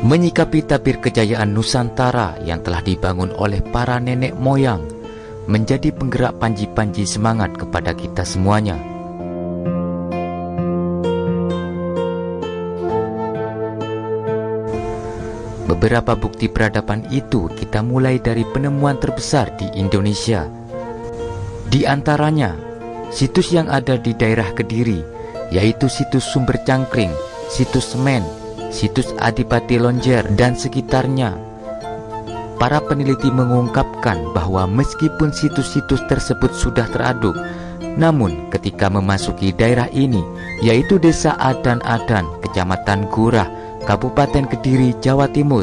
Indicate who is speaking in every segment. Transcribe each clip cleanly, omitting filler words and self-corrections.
Speaker 1: Menyikapi tabir kejayaan Nusantara yang telah dibangun oleh para nenek moyang, menjadi penggerak panji-panji semangat kepada kita semuanya. Beberapa bukti peradaban itu kita mulai dari penemuan terbesar di Indonesia. Di antaranya, situs yang ada di daerah Kediri, yaitu situs Sumber Cangkring, situs Semen, situs Adipati Lonjer, dan sekitarnya. Para peneliti mengungkapkan bahwa meskipun situs-situs tersebut sudah teraduk, namun ketika memasuki daerah ini, yaitu Desa Adan-Adan, Kecamatan Gurah, Kabupaten Kediri, Jawa Timur,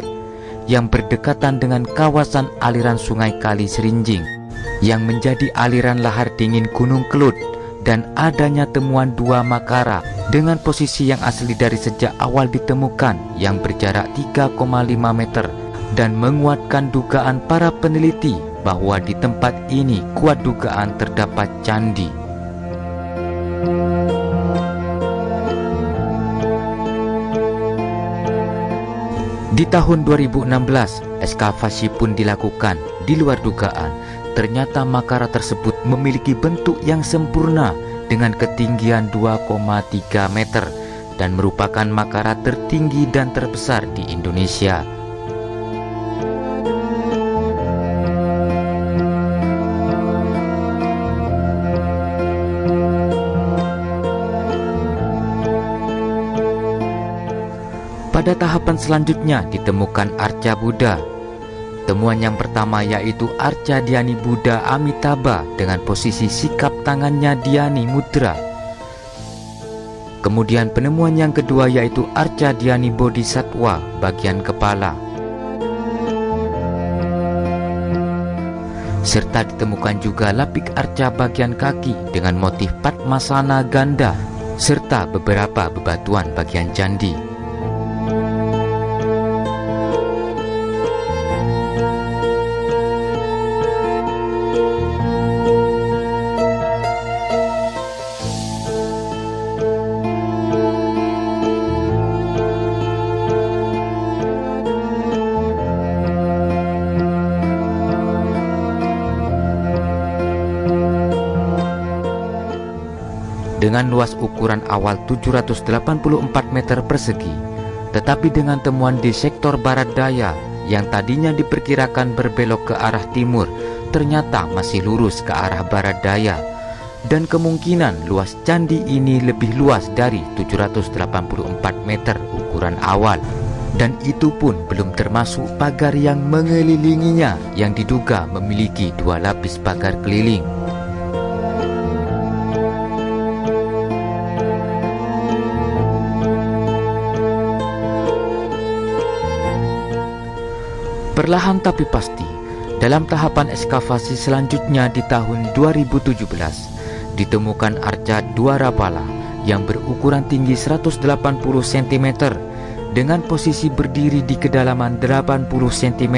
Speaker 1: yang berdekatan dengan kawasan aliran Sungai Kali Serinjing, yang menjadi aliran lahar dingin Gunung Kelut, dan adanya temuan dua makara dengan posisi yang asli dari sejak awal ditemukan yang berjarak 3,5 meter, dan menguatkan dugaan para peneliti bahwa di tempat ini kuat dugaan terdapat candi. Di tahun 2016, ekskavasi pun dilakukan. Di luar dugaan, ternyata makara tersebut memiliki bentuk yang sempurna dengan ketinggian 2,3 meter dan merupakan makara tertinggi dan terbesar di Indonesia. Pada tahapan selanjutnya ditemukan arca Buddha. Temuan yang pertama yaitu arca Dhyani Buddha Amitabha dengan posisi sikap tangannya Dhyani Mudra. Kemudian penemuan yang kedua yaitu arca Dhyani Bodhisattva bagian kepala. Serta ditemukan juga lapik arca bagian kaki dengan motif Padmasana ganda serta beberapa bebatuan bagian candi. Dengan luas ukuran awal 784 meter persegi, tetapi dengan temuan di sektor barat daya yang tadinya diperkirakan berbelok ke arah timur, ternyata masih lurus ke arah barat daya, dan kemungkinan luas candi ini lebih luas dari 784 meter ukuran awal, dan itu pun belum termasuk pagar yang mengelilinginya yang diduga memiliki dua lapis pagar keliling. Perlahan tapi pasti, dalam tahapan ekskavasi selanjutnya di tahun 2017, ditemukan arca Dwarapala yang berukuran tinggi 180 cm dengan posisi berdiri di kedalaman 80 cm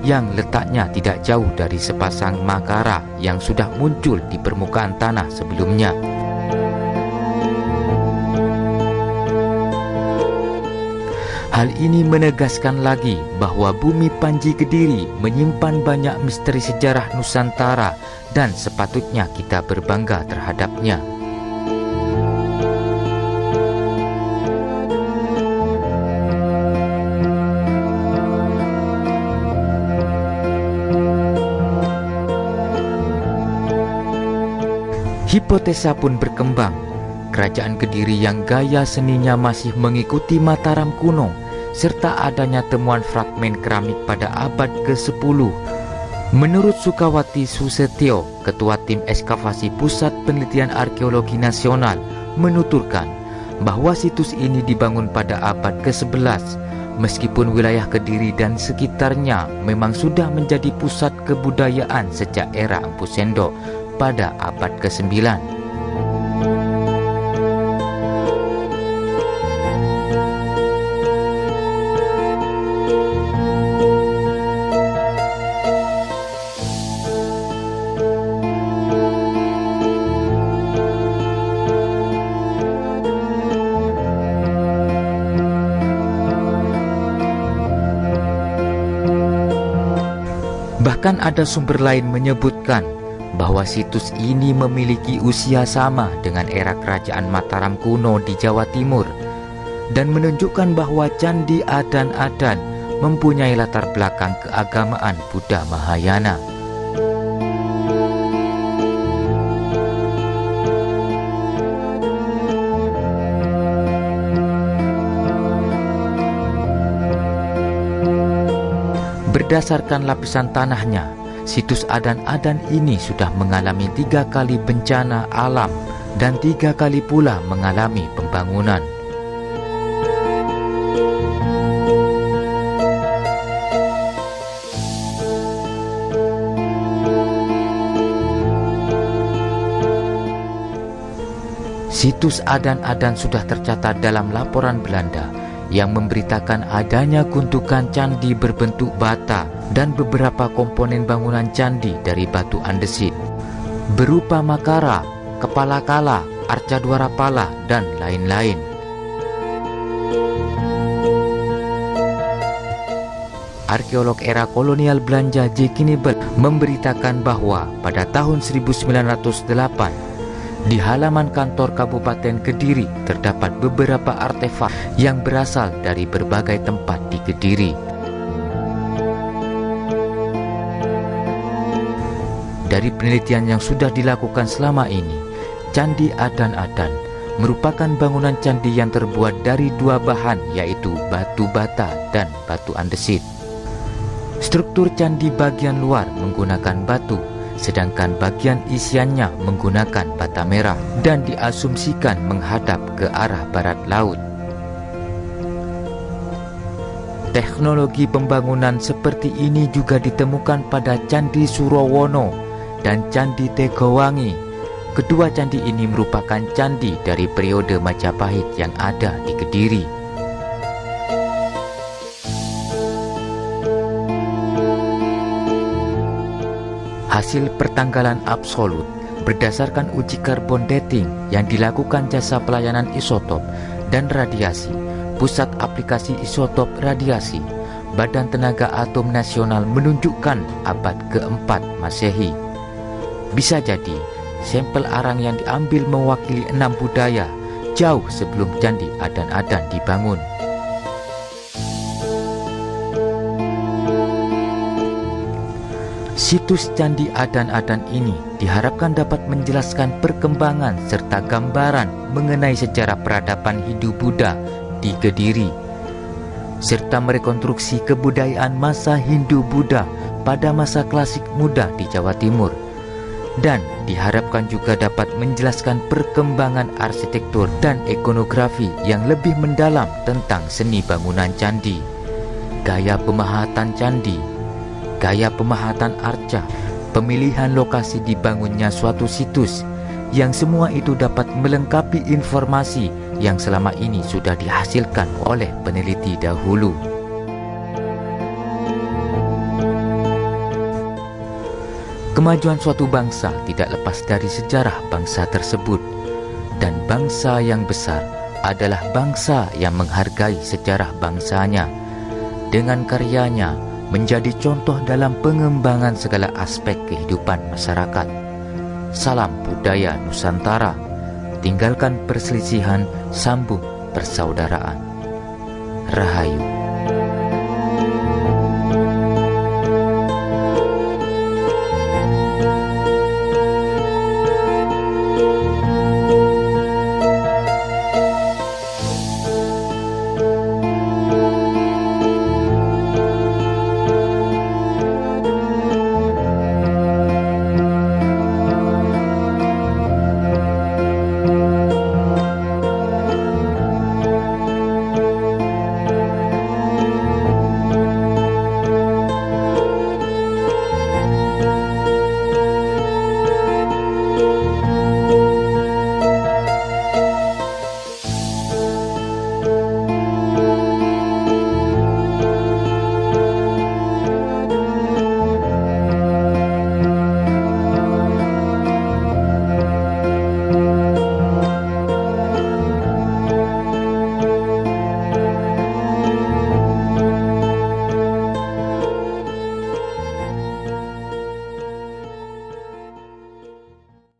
Speaker 1: yang letaknya tidak jauh dari sepasang makara yang sudah muncul di permukaan tanah sebelumnya. Hal ini menegaskan lagi bahwa bumi Panji Kediri menyimpan banyak misteri sejarah Nusantara dan sepatutnya kita berbangga terhadapnya. Hipotesa pun berkembang. Kerajaan Kediri yang gaya seninya masih mengikuti Mataram kuno, serta adanya temuan fragmen keramik pada abad ke-10. Menurut Sukawati Susetio, Ketua Tim Ekskavasi Pusat Penelitian Arkeologi Nasional, menuturkan bahwa situs ini dibangun pada abad ke-11, meskipun wilayah Kediri dan sekitarnya memang sudah menjadi pusat kebudayaan sejak era Empu Sendok pada abad ke-9. Bahkan ada sumber lain menyebutkan bahwa situs ini memiliki usia sama dengan era kerajaan Mataram kuno di Jawa Timur dan menunjukkan bahwa Candi Adan-Adan mempunyai latar belakang keagamaan Buddha Mahayana. Berdasarkan lapisan tanahnya, situs Adan-Adan ini sudah mengalami 3 kali bencana alam dan 3 kali pula mengalami pembangunan. Situs Adan-Adan sudah tercatat dalam laporan Belanda yang memberitakan adanya gundukan candi berbentuk bata dan beberapa komponen bangunan candi dari batu andesit berupa makara, kepala kala, arca dwarapala, dan lain-lain. Arkeolog era kolonial Belanda J. Knibbel memberitakan bahwa pada tahun 1908 di halaman kantor Kabupaten Kediri terdapat beberapa artefak yang berasal dari berbagai tempat di Kediri. Dari penelitian yang sudah dilakukan selama ini, Candi Adan-Adan merupakan bangunan candi yang terbuat dari 2 bahan, yaitu batu bata dan batu andesit. Struktur candi bagian luar menggunakan batu, sedangkan bagian isiannya menggunakan bata merah dan diasumsikan menghadap ke arah barat laut. Teknologi pembangunan seperti ini juga ditemukan pada Candi Surowono dan Candi Tegowangi. Kedua candi ini merupakan candi dari periode Majapahit yang ada di Kediri. Hasil pertanggalan absolut berdasarkan uji karbon dating yang dilakukan Jasa Pelayanan Isotop dan Radiasi, Pusat Aplikasi Isotop Radiasi, Badan Tenaga Atom Nasional menunjukkan abad ke-4 Masehi. Bisa jadi sampel arang yang diambil mewakili 6 budaya jauh sebelum Candi Adan-Adan dibangun. Situs Candi Adan-Adan ini diharapkan dapat menjelaskan perkembangan serta gambaran mengenai sejarah peradaban Hindu Buddha di Kediri, serta merekonstruksi kebudayaan masa Hindu Buddha pada masa klasik muda di Jawa Timur, dan diharapkan juga dapat menjelaskan perkembangan arsitektur dan ikonografi yang lebih mendalam tentang seni bangunan candi, gaya pemahatan candi, gaya pemahatan arca, pemilihan lokasi dibangunnya suatu situs, yang semua itu dapat melengkapi informasi yang selama ini sudah dihasilkan oleh peneliti dahulu. Kemajuan suatu bangsa tidak lepas dari sejarah bangsa tersebut, dan bangsa yang besar adalah bangsa yang menghargai sejarah bangsanya, dengan karyanya menjadi contoh dalam pengembangan segala aspek kehidupan masyarakat. Salam budaya Nusantara, tinggalkan perselisihan, sambung persaudaraan. Rahayu.